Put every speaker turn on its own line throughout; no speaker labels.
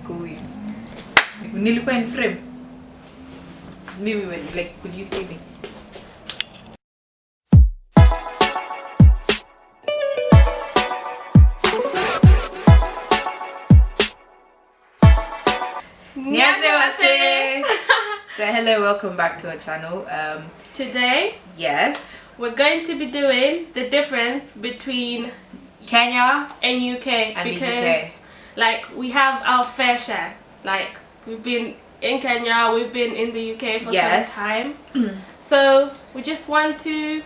go with. Nilikuwa in frame. Maybe when, like, could you see me? So hello, welcome back to our channel.
Today,
yes,
we're going to be doing the difference between
Kenya
and UK
and
because
the UK.
like we have our fair share. Like we've been in Kenya, we've been in the UK for some time. So we just want to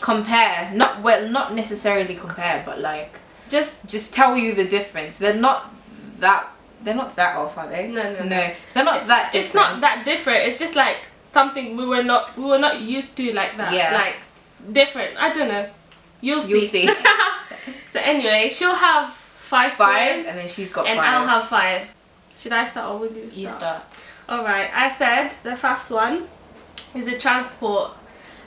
compare, not necessarily compare, but like just tell you the difference. They're not that off, are they?
No.
They're not that different.
It's not that different. It's just like something we were not used to, like that.
Yeah.
Like different. I don't know. You'll see. So anyway, she'll have five points,
and then she's got
and
5.
I'll have 5. Should I start or will you start?
You start.
Alright, I said the first one is the transport.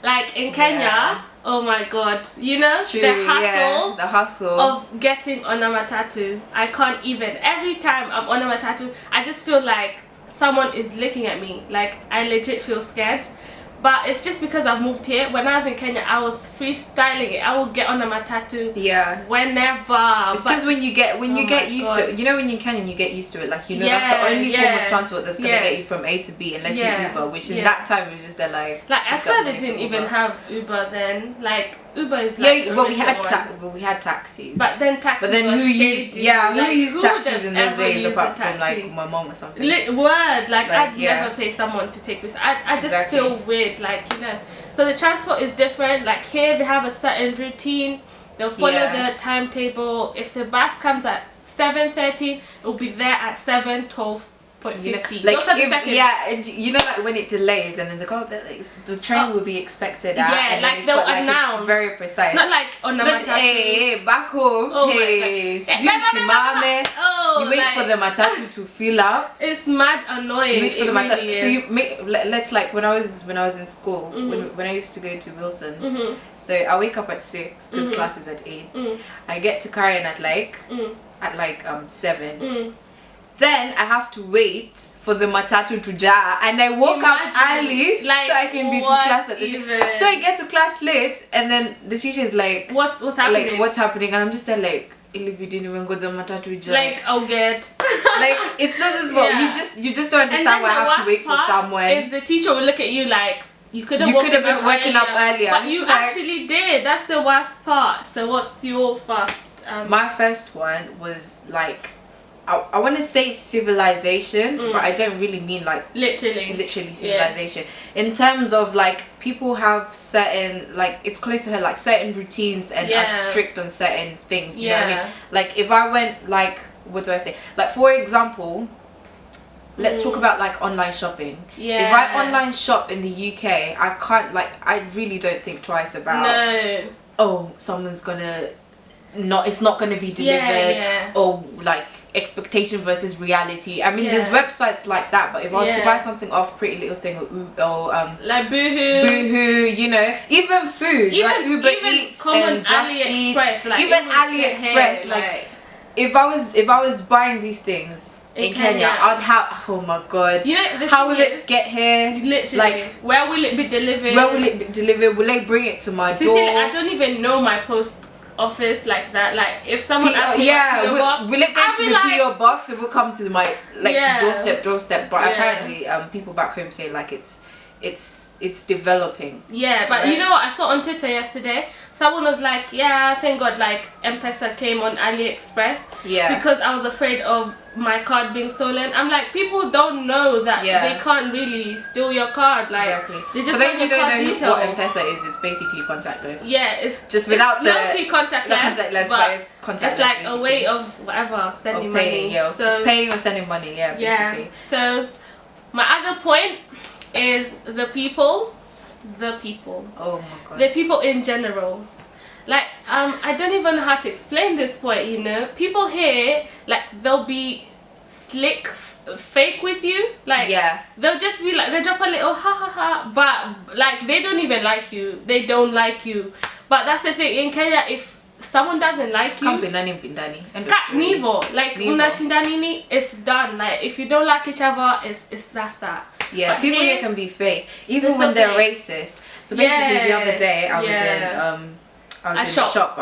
Like in Kenya, oh my god, you know,
True,
the
hustle
of getting on a matatu. I can't even. Every time I'm on a matatu, I just feel like someone is looking at me. Like I legit feel scared. But it's just because I've moved here. When I was in Kenya, I was freestyling it. I would get on a matatu. Yeah. Whenever.
It's because when you get used to it, you know, when you're in Kenya, you get used to it. Like, you know, that's the only form of transport that's gonna get you from A to B, unless you Uber. Which in that time was just like
I said they didn't even have Uber then. Like Uber is like
but we had taxis.
But then taxis.
But then who used taxis in those days apart from like my mom or something?
I'd never pay someone to take this. I just feel weird, like, you know. So the transport is different. Like here they have a certain routine. They'll follow the timetable. If the bus comes at 7:30, it'll be there at 7:12.
You know, like and you know, like when it delays and then the train will be expected at, and
like they'll announce.
It's very precise.
Not like on a matatu.
Hey, back home. Hey, you wait for the matatu to fill up.
It's mad annoying.
You wait for the matatu.
Really
so you make let's like when I was in school, when I used to go to Wilton. So I wake up at 6 because class is at 8. I get to Karen at like 7. Then I have to wait for the matatu to jar, and I woke up early so I can be to class at this. So I get to class late, and then the teacher is like, "What's happening? Like, what's happening?" And I'm just there like, like
I'll get
like it's not as well. You just don't understand why I have to wait for someone.
Is the teacher will look at you like you could have been
waking up earlier,
but you actually did. That's the worst part. So what's your first?
My first one was like, I want to say civilization, but I don't really mean like literally civilization. In terms of like people have certain, like it's close to her, like certain routines and are strict on certain things. You know what I mean? Like if I went like, what do I say? Like for example, let's talk about like online shopping. If I online shop in the UK, I can't, like, I really don't think twice about someone's gonna it's not going to be delivered, or like expectation versus reality. I mean, there's websites like that, but if I was to buy something off Pretty Little Thing or
like Boohoo,
you know, even food, like Uber Eats and Just Eat,
like
even AliExpress, like if I was buying these things in Kenya, I'd have, oh my god, you know, how will it get here? Literally, like
where will it be delivered?
Will they bring it to my door?
I don't even know my post office like that. Like if someone asks me
will it go to the PO box? It will come to my doorstep. But apparently people back home say like it's developing.
But you know what I saw on Twitter yesterday? Someone was like, thank God like M-Pesa came on AliExpress because I was afraid of my card being stolen. I'm like, people don't know that they can't really steal your card. Like they just, for those who don't know
what M-Pesa is, it's basically contactless.
It's
just without the
contactless,
but it's contactless.
It's like a way of whatever, sending money.
So paying or sending money, basically.
So my other point is the people.
Oh my god.
The people in general. Like I don't even know how to explain this point, you know. People here, like, they'll be slick fake with you, like they'll just be like, they drop a little ha ha ha, but like they don't even like you, they don't like you. But that's the thing, in Kenya, if someone doesn't like you,
Nivo.
Like unashindanini, it's done. Like if you don't like each other, it's that's that.
Yeah, but people here can be fake, even when they're racist. So basically, the other day I was in I was in the shop. I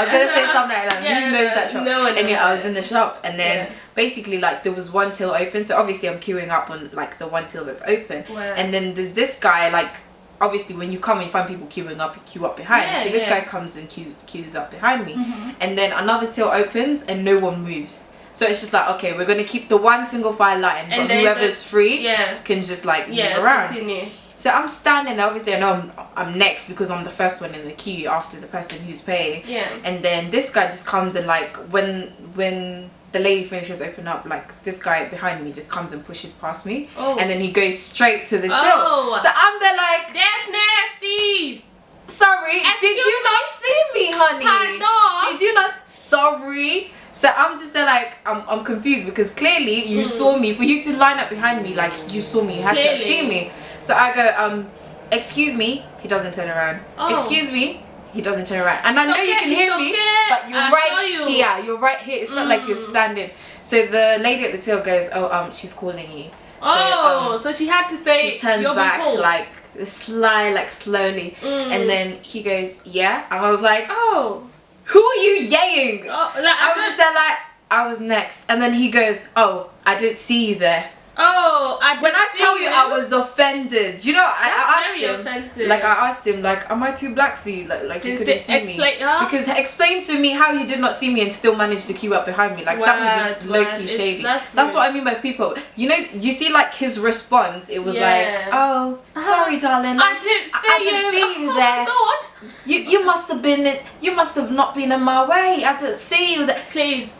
was gonna say something like that. Who knows that shop?
No one knows.
And I was in the shop, and then basically like there was one till open. So obviously I'm queuing up on like the one till that's open, and then there's this guy like. Obviously when you come and you find people queuing up, you queue up behind. So this guy comes and queues up behind me, and then another till opens and no one moves. So it's just like, okay, we're gonna keep the one single file line, but whoever's free can just like move around.
Continue.
So I'm standing there. Obviously I know I'm next because I'm the first one in the queue after the person who's paying. And then this guy just comes and like when the lady finishes open up, like this guy behind me just comes and pushes past me, and then he goes straight to the till. So I'm there like,
that's nasty.
Sorry, did you not see me, honey?
Pardon?
Did you not? Sorry. So I'm just there like, I'm confused because clearly you saw me. For you to line up behind me, like you saw me, you had to have seen me. So I go, excuse me. He doesn't turn around. Excuse me. He doesn't turn around, and I know you can hear me, but you're right here. You're right here. It's not like you're standing. So the lady at the till goes, she's calling you.
So she had to say.
He turns back like slowly, and then he goes, yeah, and I was like, who are you yaying? I was just there like, I was next, and then he goes, I didn't see you there. When I tell you I was offended, you know, I asked him,
offensive.
like I asked him, like, am I too black for you? Like you couldn't see me? Because explain to me how you did not see me and still managed to queue up behind me. Like that was just low-key shady. That's what I mean by people. You know, you see like his response, it was like, sorry darling,
I didn't see you
there.
Oh my
God. You must have not been in my way. I didn't see you there.
Please.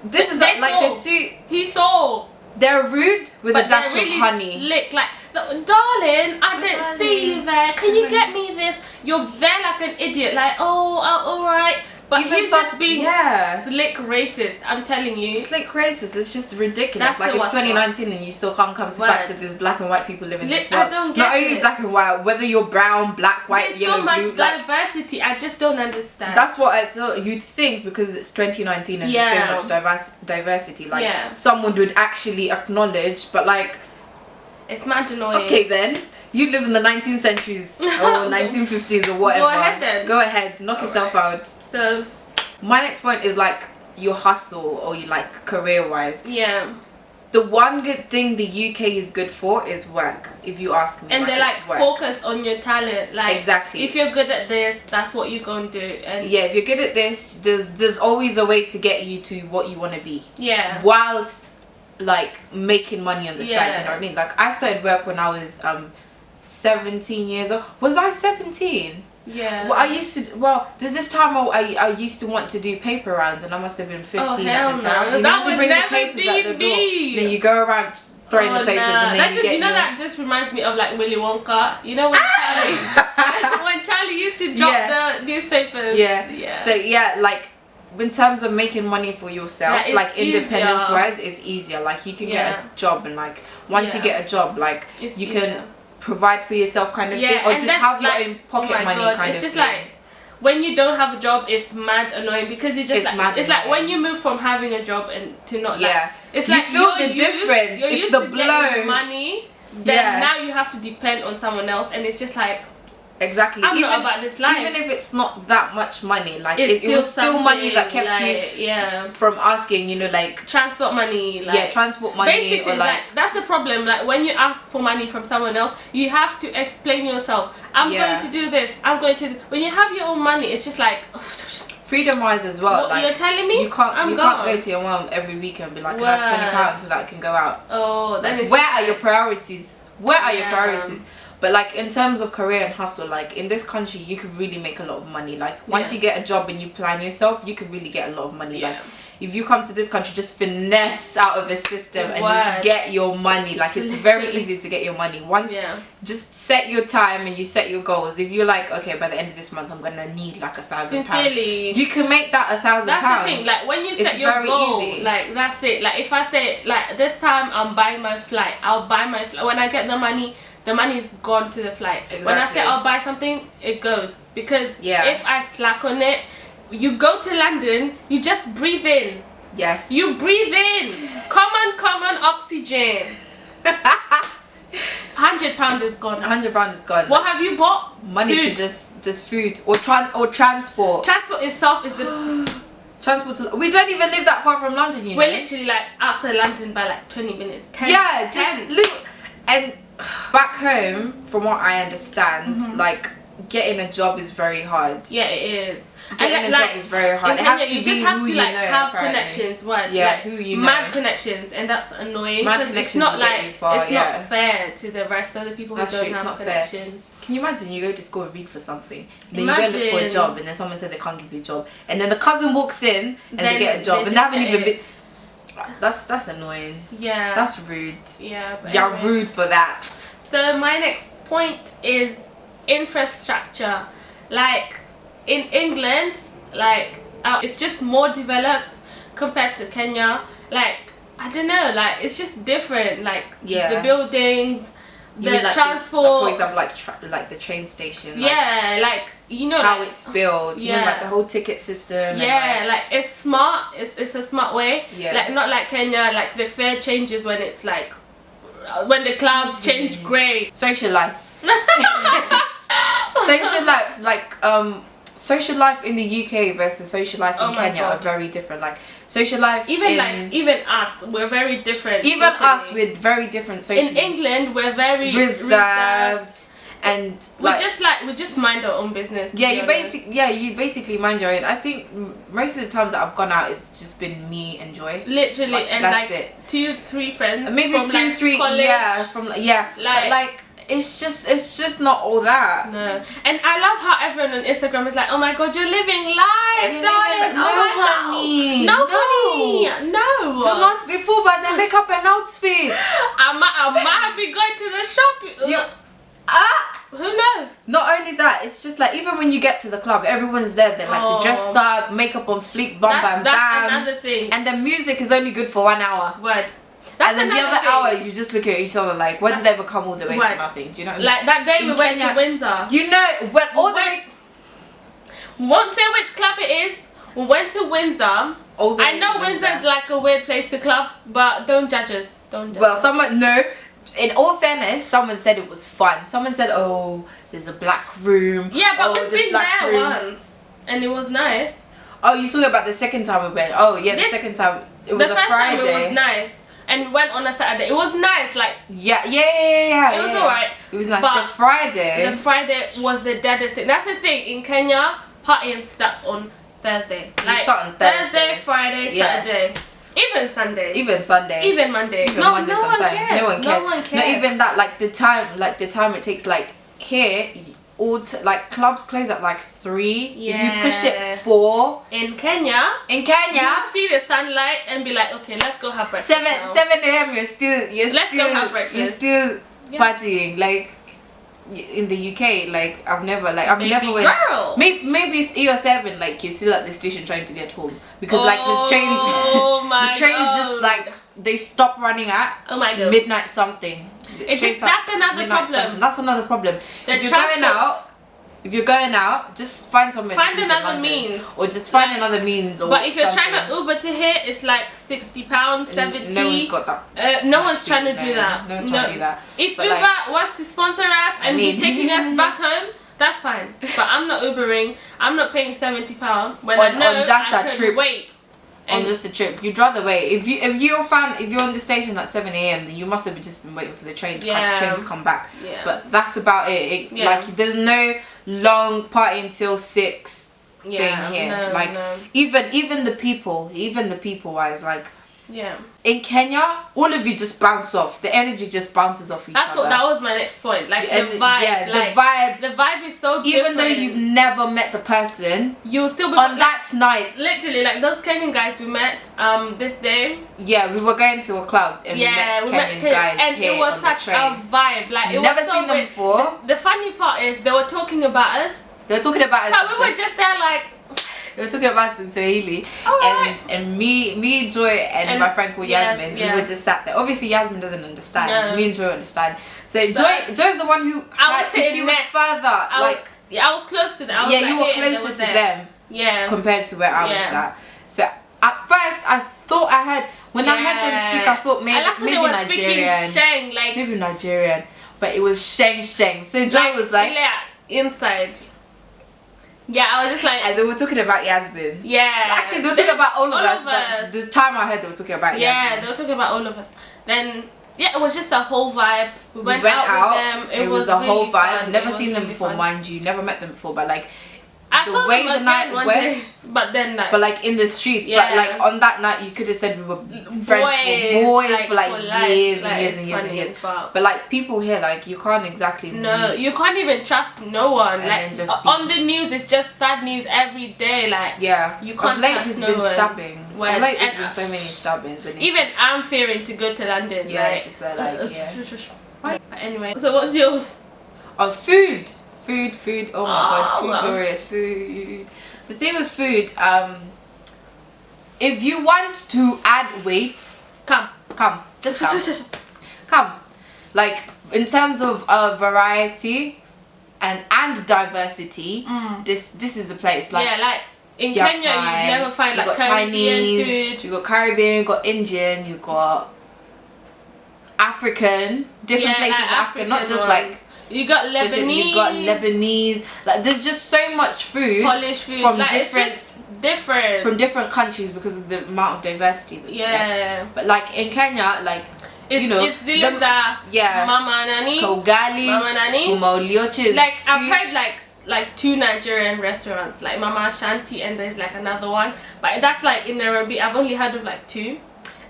This is like the two.
He saw.
They're rude with a dash of honey.
Slick, like, darling, I didn't see you there. Can you get me this? You're there like an idiot, like, alright. But even he's just being slick racist, I'm telling you.
Slick racist, it's just ridiculous. Like, it's 2019 and you still can't come to facts that there's black and white people living in this world.
I don't get
Not only black and white, whether you're brown, black, white, yellow, blue.
There's so much diversity, I just don't understand.
That's what I thought. You'd think because it's 2019 and there's so much diversity, like someone would actually acknowledge, but like...
It's mad annoying.
Okay then. You live in the 19th centuries or 1950s or whatever.
Go ahead then.
Go ahead, knock yourself out.
So,
my next point is like your hustle or you like career-wise.
Yeah.
The one good thing the UK is good for is work, if you ask me.
And they're like focused on your talent. Like
exactly.
If you're good at this, that's what you're going to do. And
yeah, if you're good at this, there's always a way to get you to what you want to be.
Yeah.
Whilst like making money on the side, you know what I mean? Like I started work when I was 17 years old. Was I 17?
Yeah.
Well, there's this time I used to want to do paper rounds and I must have been 15 at the time.
No. That would
bring
never
the papers
be
at the door.
me.
Then you go around throwing the papers and then
that just reminds me of like Willy Wonka. You know when when Charlie used to drop the newspapers.
Yeah. So yeah, like in terms of making money for yourself, like independence wise, it's easier. Like you can get a job and like once you get a job, like you can provide for yourself kind of thing, or just have your own pocket money kind of thing. It's just
like when you don't have a job, it's mad annoying because you just it's like when you move from having a job and to not it's like
you feel the difference.
You're
it's
used
the
to
blow.
Money, then now you have to depend on someone else, and it's just like
exactly.
I'm not about this life.
Even if it's not that much money, like it was still money that kept you from asking, you know, like
transport money. Like,
transport money.
Basically,
or like
that's the problem. Like when you ask for money from someone else, you have to explain yourself. I'm going to do this. I'm going to. When you have your own money, it's just like.
Freedom wise as well.
What,
like,
you're telling me
you can't go to your mom every week and be like, can I have £20 so that I can go out?
Oh, then
like, where are your priorities? Where are your priorities? But like in terms of career and hustle, like in this country you could really make a lot of money. Like once you get a job and you plan yourself, you can really get a lot of money. Like if you come to this country, just finesse out of the system and just get your money. Like it's very easy to get your money. Once just set your time and you set your goals. If you're like, okay, by the end of this month I'm gonna need like £1,000, you can make that £1,000.
That's the thing. Like when you set your goal, like that's it. Like if I say like this time I'm buying my flight, I'll buy my flight. When I get the money's gone to the flight. When I say I'll buy something, it goes. Because if I slack on it, you go to London, you just breathe in.
Yes.
You breathe in. Common oxygen. £100 is gone.
£100 is gone.
What have you bought?
Money
Food.
for just food or transport.
Transport itself is the
transport. We don't even live that far from London, you know.
We're literally like outside London by like 20 minutes. 10,
yeah, just
10.
little. And back home, from what I understand, like getting a job is very hard.
Yeah, it is.
Getting a job is very hard.
In
it has
Kenya,
to
you
be
just have
who
to
you
like
know,
have
apparently.
connections. What?
Yeah,
like,
who you know.
Mad connections, and that's annoying.
Mad
It's
connections
not
will
like
get you far,
it's not fair to the rest of the people
That's
who
true,
don't
it's
have
not
a connection.
Can you imagine you go to school and read for something, then you go look for a job, and then someone said they can't give you a job, and then the cousin walks in and they get a job, and they haven't even been. That's annoying.
Yeah.
That's rude.
Yeah.
You're rude for that.
So my next point is infrastructure. Like in England, like it's just more developed compared to Kenya. Like I don't know, like it's just different. Like the buildings, the
like
transport.
For example, like the train station.
Yeah, like you know
how
like,
it's built. You know, like the whole ticket system.
Yeah,
and
like it's smart. It's a smart way.
Yeah.
Like not like Kenya. Like the fare changes when it's like when the clouds change grey.
Social life. Social life, like social life in the UK versus social life in Kenya are very different. Like social life,
even us, we're very different.
Even us, with very different social.
In England, we're very
reserved. And
we just mind our own business.
Yeah, you basically mind your own. I think most of the times that I've gone out, it's just been me and Joy.
Literally,
like,
and
that's
like
it.
2-3 friends.
Maybe
from,
2-3.
college.
Yeah, from like it's just not all that.
No, and I love how everyone on Instagram is like, oh my god, you're living life, darling. No, honey, no.
Do not be fooled by the makeup and outfits.
I might be going to the shop. Who knows?
Not only that, it's just like even when you get to the club, everyone's there. They're like dressed up, makeup on fleek, bam.
That's another thing.
And the music is only good for 1 hour.
Word.
And then the other hour, you just look at each other like, why did I ever come all the way for nothing? Do you know what I mean?
Like that day we went to Windsor.
You know, went all the way.
Won't say which club it is. We went to Windsor. I know Windsor's like a weird place to club, but don't judge us. Don't judge us.
Someone in all fairness, someone said it was fun. Someone said, oh, there's a black room.
Yeah, but we've been there once. And it was nice.
Oh, you talking about the second time we went? Oh, yeah, the second time. It was a Friday. The first time
it was nice. And we went on a Saturday. It was nice, like...
Yeah.
It was alright.
It was nice.
But
the Friday
was the deadest thing. That's the thing. In Kenya, partying starts on Thursday. Like,
start on
Thursday, Friday, Saturday. Even Sunday. Even Monday.
Even Monday sometimes.
One cares.
No one cares. Not even that. Like the time it takes. Like here, like clubs close at like 3.
Yeah.
If you push it 4.
In Kenya,
you
see the sunlight and be like, okay, let's go have breakfast.
7 a.m. Go have breakfast. You're still partying. Like in the UK, like I've never went.
Girl.
Maybe it's 8 or 7. Like you're still at the station trying to get home because like the trains just like they stop running at midnight something.
It's just that's another problem.
That's another problem. If you're going out, just find somewhere.
Find another means,
or just find another means. Or
but if you're trying to Uber to here, it's like £60, 70.
No one's got that.
No one's trying to do that.
No one's trying to do that.
If Uber wants to sponsor us and be taking us back home, that's fine. But I'm not Ubering. I'm not paying £70 when I know I could wait.
On just a trip, you'd rather wait. If you're on the station at 7 a.m, then you must have just been waiting for the train to catch the train to come back.
Yeah.
But that's about it. Like there's no long party until 6 thing here. Even the people wise, like in Kenya, all of you just bounce off. The energy just bounces off each other.
That was my next point. Like the vibe.
Yeah,
the vibe is so different.
Even though you've never met the person,
you'll still be
on that night.
Literally, like those Kenyan guys we met this day.
Yeah, we were going to a club and we met Kenyan guys
and
here
it was
on
such
the train.
a vibe. Like it
never
was so
seen them
weird.
before.
The funny part is they were talking about us.
They were talking about us.
So we were just there like.
We were talking about us in Swahili, and me, Joy, and my friend called Yasmin, we were just sat there. Obviously, Yasmin doesn't understand. No. Me and Joy understand. So Joy's the one who she was further.
I was close to them.
You were closer to them. compared to where I was at. So at first I thought I had, when I heard them speak, I thought maybe Nigerian.
Sheng, like
maybe Nigerian, but it was Sheng. So Joy was like
inside. Yeah, I was just like,
and they were talking about Yasmin.
Yeah.
Actually, they were talking about all of us, but the time I heard they were talking about Yasmin.
Yeah, they were talking about all of us. Then, yeah, it was just a whole vibe. We went out with them. It was a
really
whole
vibe.
Fun.
Never seen them before, mind you. Never met them before, but like,
I the way the night went, but then like
in the streets, but like on that night you could have said we were friends for years and years. But like people here, like you can't exactly
you can't even trust no one. Like on the news, it's just sad news every day. Like you can't trust no one.
Stabbings. Of late there's been so many stabbings. And
even I'm fearing to go to London.
Yeah, it's just like
But anyway, so what's yours?
Oh, food. Oh my god, food, glorious food. The thing with food, if you want to add weight, come. Like in terms of variety and diversity, this is the place. Like
like in Kenya, you never find like Caribbean
Chinese food. You got Caribbean, you got Indian, you got African, different places in Africa, not just like.
You got
Lebanese. Like there's just so much food,
Polish food
from
like, different
from different countries because of the amount of diversity that's there. But like in Kenya, like
it's Mama Nani,
Kogali,
Mama Nani,
Maulioche.
Like I've heard like 2 Nigerian restaurants, like Mama Shanti, and there's like another one, but that's like in Nairobi. I've only heard of like 2,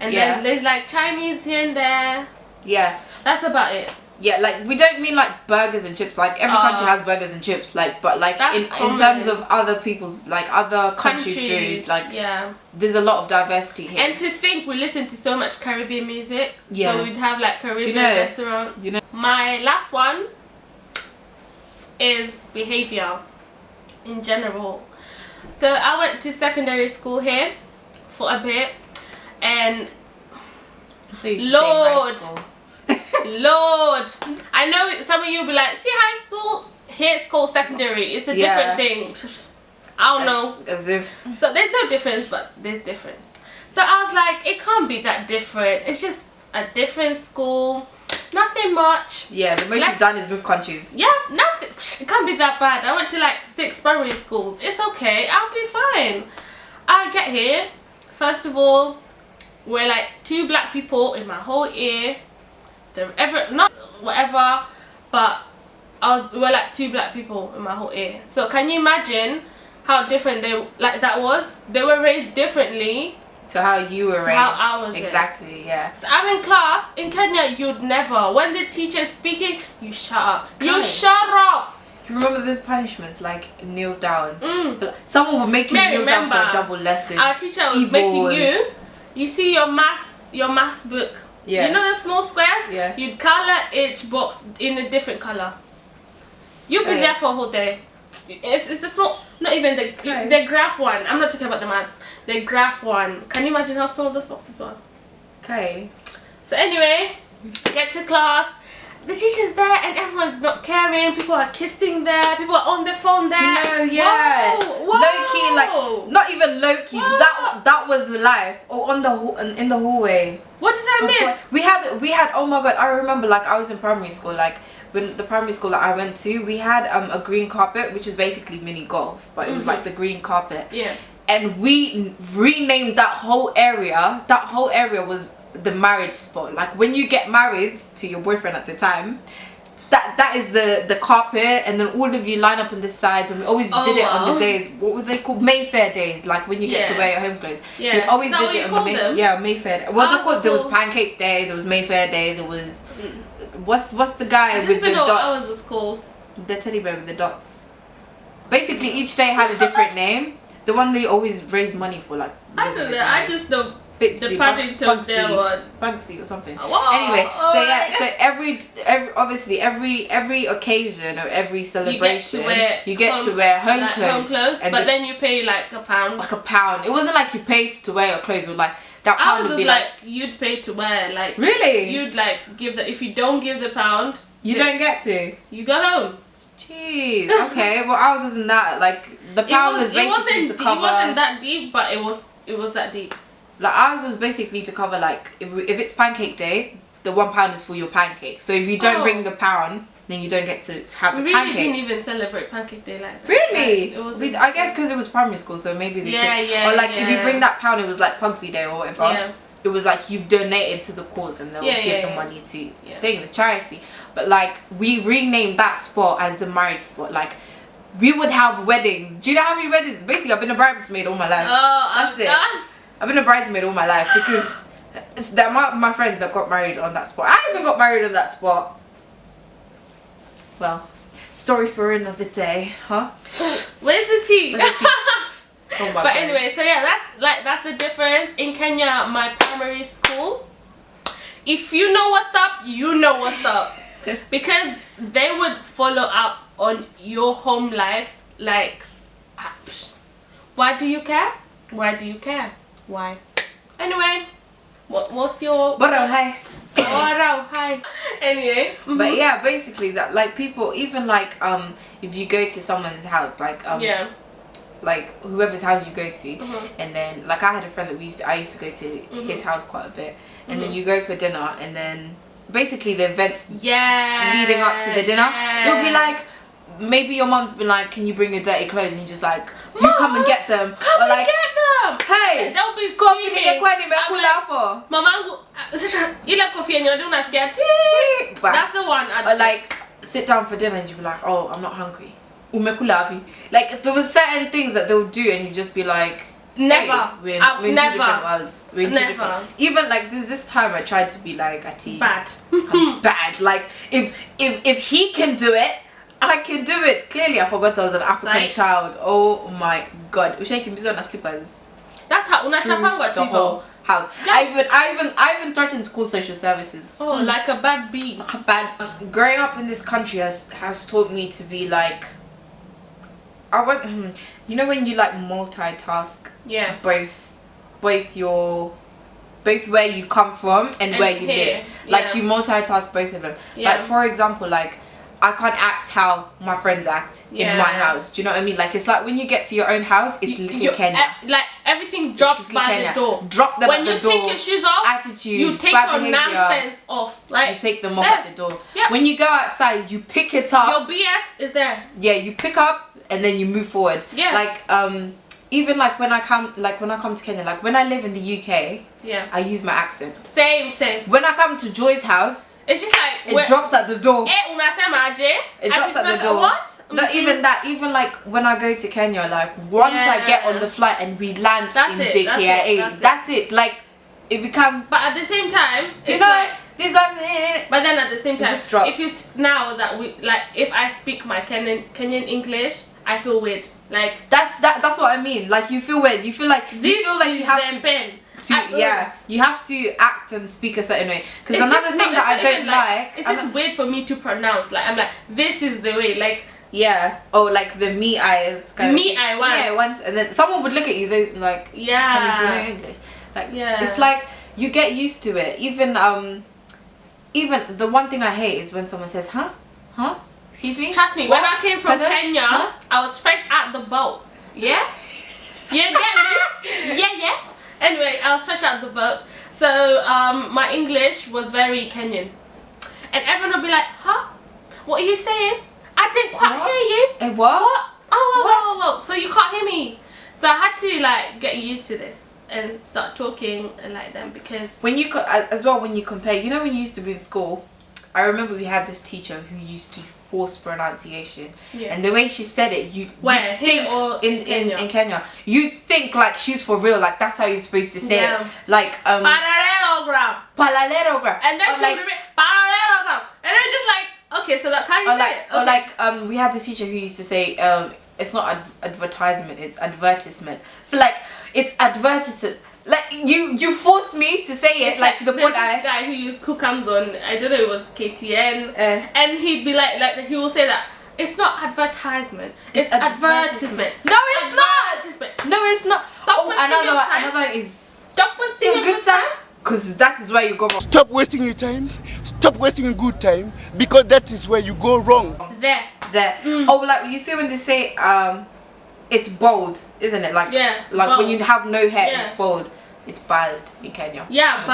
and then there's like Chinese here and there. Yeah, that's about it.
Yeah, like we don't mean like burgers and chips. Like every country has burgers and chips. Like, but like in terms of other people's, like other country food, like there's a lot of diversity here.
And to think we listen to so much Caribbean music, so we'd have like Caribbean restaurants.
You know,
my last one is behavior in general. So I went to secondary school here for a bit, and Lord, I know some of you will be like, see high school, here it's called secondary, it's a different thing. I don't know.
As if.
So there's no difference, but there's difference. So I was like, it can't be that different. It's just a different school, nothing much.
Yeah, the most you've done is move countries.
Yeah, nothing. It can't be that bad. I went to like 6 primary schools. It's okay, I'll be fine. I get here, first of all, we're like 2 black people in my whole year. Not whatever, but we're like 2 black people in my whole year. So can you imagine how different that was? They were raised differently
to how you were raised.
How I was
exactly
raised.
Yeah.
So I'm in class in Kenya. You'd never, when the teacher's speaking, you shut up. You shut up.
You remember those punishments, like kneel down? Someone would make you kneel down for a double lesson.
Our teacher was making you. You see your maths book.
Yeah.
You know the small squares?
Yeah.
You'd colour each box in a different colour. You'll be there for a whole day. It's the small, not even the graph one. I'm not talking about the maths. The graph one. Can you imagine how small those boxes were?
Okay.
So anyway, get to class. The teacher's there and everyone's not caring. People are kissing there. People are on their phone there.
You know,
Whoa.
Low key, like not even low key. That was life. Or in the hallway.
What did I miss?
We had. Oh my god! I remember. Like I was in primary school. Like when the primary school that I went to, we had a green carpet, which is basically mini golf, but it was like the green carpet.
Yeah.
And we renamed that whole area. That whole area was the marriage spot. Like when you get married to your boyfriend at the time, that is the carpet, and then all of you line up on the sides, and we always did it on the days, what were they called, Mayfair days, like when you get to wear your home clothes. We always did it on the Mayfair. Well, there was Pancake Day, there was Mayfair Day, there was what's the guy with the dots?
What was called?
The teddy bear with the dots. Basically each day had a different name. The one they always raise money for, like
I don't know. I just know
Bitsy,
the Paddington there one.
Bugsy or something.
Whoa,
anyway, so yeah, so every occasion or every celebration, you get to wear home clothes,
but then you pay like £1.
Like £1. It wasn't like you pay to wear your clothes, or like that pound would be
like you'd pay to wear, like
really.
You'd like give if you don't give the £1,
you don't get to.
You go home.
Jeez. Okay. Well, ours wasn't that. Like the pound was basically to cover.
It wasn't that deep, but it was that deep.
Like ours was basically to cover like if it's pancake day, the £1 is for your pancake. So if you don't bring the pound, then you don't get to have the pancake.
We didn't even celebrate pancake day like that.
Really? I guess because it was primary school, so maybe they
took.
Or like if you bring that pound, it was like Pugsy Day or whatever.
Yeah.
It was like you've donated to the cause and they'll give the money to the charity. But like we renamed that spot as the married spot. Like we would have weddings. Do you know how many weddings? Basically, I've been a bridesmaid all my life.
Oh,
that's it. I've been a bridesmaid all my life because it's the amount of my friends that got married on that spot. I even got married on that spot. Well, story for another day, huh?
Where's the tea?
Oh my
God. Anyway, so yeah, that's the difference. In Kenya, my primary school, if you know what's up, you know what's up. Because they would follow up on your home life. Like, why do you care? Why do you care? Why? Anyway, what's your...
Hi.
Hi. Anyway.
But yeah, basically that, like, people, even like if you go to someone's house, like like whoever's house you go to, and then like I had a friend that I used to go to his house quite a bit, and then you go for dinner, and then basically the events leading up to the dinner, it'll be like maybe your mom's been like, can you bring your dirty clothes, and you're just like, you come and get them,
or like, get them.
Hey,
they'll be screaming. Mama, that's the one.
Or like sit down for dinner and you'll be like, oh, I'm not hungry. Like there was certain things that they'll do and you just be like,
never.
Hey, we're in two different worlds. We're in two different. Even like there's this time I tried to be like
bad.
I'm bad. Like if he can do it, I can do it. Clearly I forgot I was an African child. Oh my god. Usha kimbizo na slippers.
That's how unachapangwa
the whole house. Yeah. I even threatened school social services.
Oh, like a bad bee.
Growing up in this country has taught me to be like, you know when you like multitask, both where you come from and where you live, like you multitask both of them. Like for example, like I can't act how my friends act in my house. Do you know what I mean? Like it's like when you get to your own house, it's little Kenya.
Like everything drops by the door.
Drop them
when
at the door.
When you take your shoes off,
attitude,
you take your nonsense off. Like
you take them off at the door. Yep. When you go outside, you pick it up.
Your BS is there.
Yeah, you pick up and then you move forward. Yeah. Like even like when I come to Kenya, like when I live in the UK, I use my accent.
Same.
When I come to Joy's house,
it's just like
it drops at the door.
It
drops at the door.
What?
Not even that. Even like when I go to Kenya, like once I get on the flight and we land in JKIA, that's it. Like it becomes.
But at the same time, it's this one. But then at the same time,
just drops.
If you now that we like, if I speak my Kenyan English, I feel weird. Like
that's what I mean. Like you feel weird. You feel like you have to. You have to act and speak a certain way. Because another thing that I don't like,
it's just weird for me to pronounce. Like I'm like, this is the way. Like
like the me I want.
I want.
And then someone would look at you, they like, honey, do you know English? Like it's like you get used to it. Even the one thing I hate is when someone says, huh? Excuse me.
Trust me, when I came from Kenya, I was fresh out the boat. Yeah. You get me? Yeah. Anyway, I was fresh out the boat, so my English was very Kenyan, and everyone would be like, "Huh? What are you saying? I didn't quite hear you."
What?
Oh, so you can't hear me? So I had to like get used to this and start talking like them because
when you compare, you know when you used to be in school, I remember we had this teacher who used to force pronunciation, and the way she said it, you think in Kenya, you think like she's for real, like that's how you're supposed to say it, like parallelogram, and then she would be parallelogram, and then just like, okay, so that's how you say it. Or like we had this teacher who used to say it's not advertisement, it's advertisement. So like it's advertisement. Like you forced me to say it, like to the point
this guy who comes on, I don't know, it was KTN, and he'd be like he will say that it's not advertisement, it's advertisement.
No, it's not. No, it's not. Another one is
stop wasting your good time.
Because that is where you go wrong.
Stop wasting your time. Stop wasting your good time, because that is where you go wrong.
There.
there. Oh, like you see when they say it's bald, isn't it? Like like bald. When you have no hair, it's bald. It's bald in Kenya.
Yeah,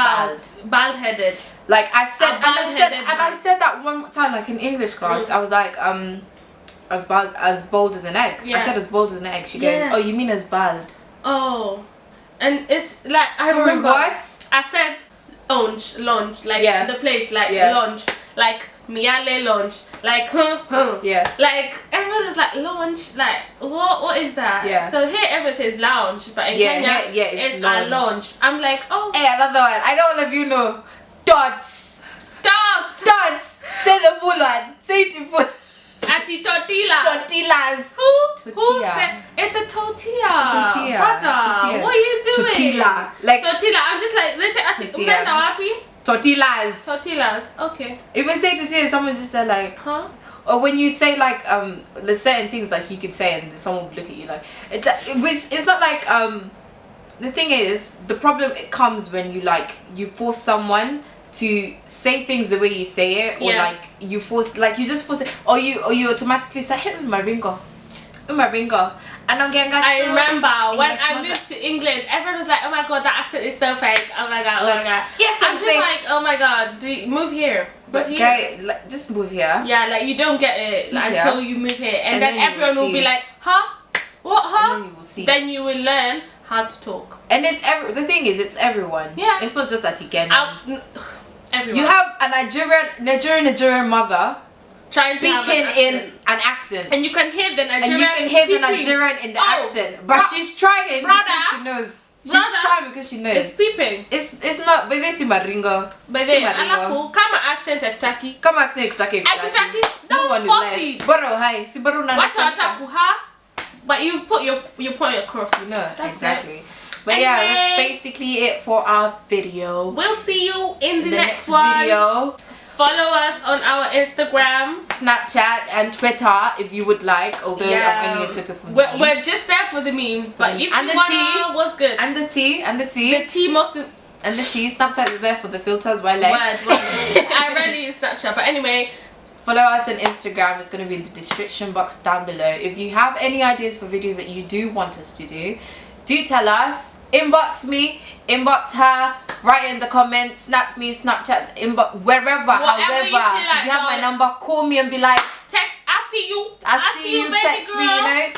bald-headed.
Like I said, I said that one time, like in English class, I was like, as bald as an egg. I said as bald as an egg. She goes, oh, you mean as bald?
Oh, and it's like I remember what I said. Lounge, like the place, like lounge, like Miale lounge, like like everyone was like lounge, like what is that? So here everyone says lounge, but in Kenya it's a lounge. I'm like, oh,
hey, another one. I know all of you know. Dots. Say the full one. Say it in full.
Ati tortillas. Who said it's a tortilla? Brother, what are you doing?
Tortilla. Like
tortilla. I'm just like, let's say tortillas. Okay.
If I say tortilla, someone's just there like, huh? Or when you say like there's certain things like you could say and someone would look at you like it's not like the thing is, the problem it comes when you force someone to say things the way you say it, or like you just force it, or you automatically say, hey, Maringo, and I'm getting
I remember when I moved to England, everyone was like, oh my god, that accent is so fake. Oh my god.
Yeah,
I'm just like, oh my god, move here.
But okay, like, just move here.
Yeah, like you don't get it until you move here, and then everyone will be like, huh? What? Huh?
And then you will see.
Then you will learn how to talk.
And the thing is, it's everyone. Yeah. It's not just that Kenyans.
Everyone.
You have a Nigerian mother speaking in an accent,
and you can hear the Nigerian
in the accent, but she's trying because she knows. She's trying because she knows.
It's peeping.
It's not. Bebe si maringo.
Bebe, alafu kama accent ekutaki.
Kama accent ekutaki.
No one is left.
Boro hai. Si boro na.
Watu wataku ha. But you've put your point across.
You know exactly. But anyway, that's basically it for our video.
We'll see you in the next video. Follow us on our Instagram,
Snapchat, and Twitter if you would like. Although I'm only on Twitter for memes.
We're just there for the memes. But if you wanna, what's good?
And the tea. The tea most. And the tea. Snapchat is there for the filters. Word.
I rarely use Snapchat, but anyway.
Follow us on Instagram. It's going to be in the description box down below. If you have any ideas for videos that you do want us to do tell us. Inbox me, inbox her, write in the comments, snap me, Snapchat, inbox, wherever, however. You if you have my number, call me and be like,
text, I see you,
text me, you know,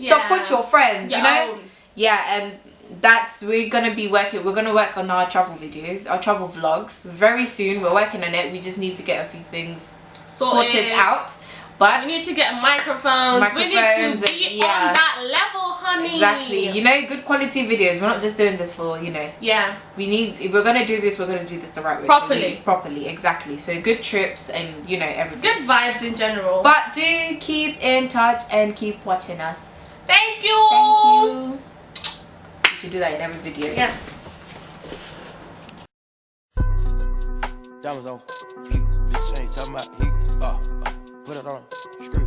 support your friends, you know. Yeah, and we're gonna work on our travel videos, our travel vlogs very soon. We're working on it. We just need to get a few things sorted out. But
we need to get microphones. We need to be on that level, honey.
Exactly. You know, good quality videos. We're not just doing this for, you know. Yeah. If we're gonna do this, we're gonna do this the right way. Properly, exactly. So good trips and, you know, everything.
Good vibes in general.
But do keep in touch and keep watching us.
Thank you.
You should do that in every video.
Yeah.
Diamonds on fleek, bitch ain't talking about heat. Put it on, screw.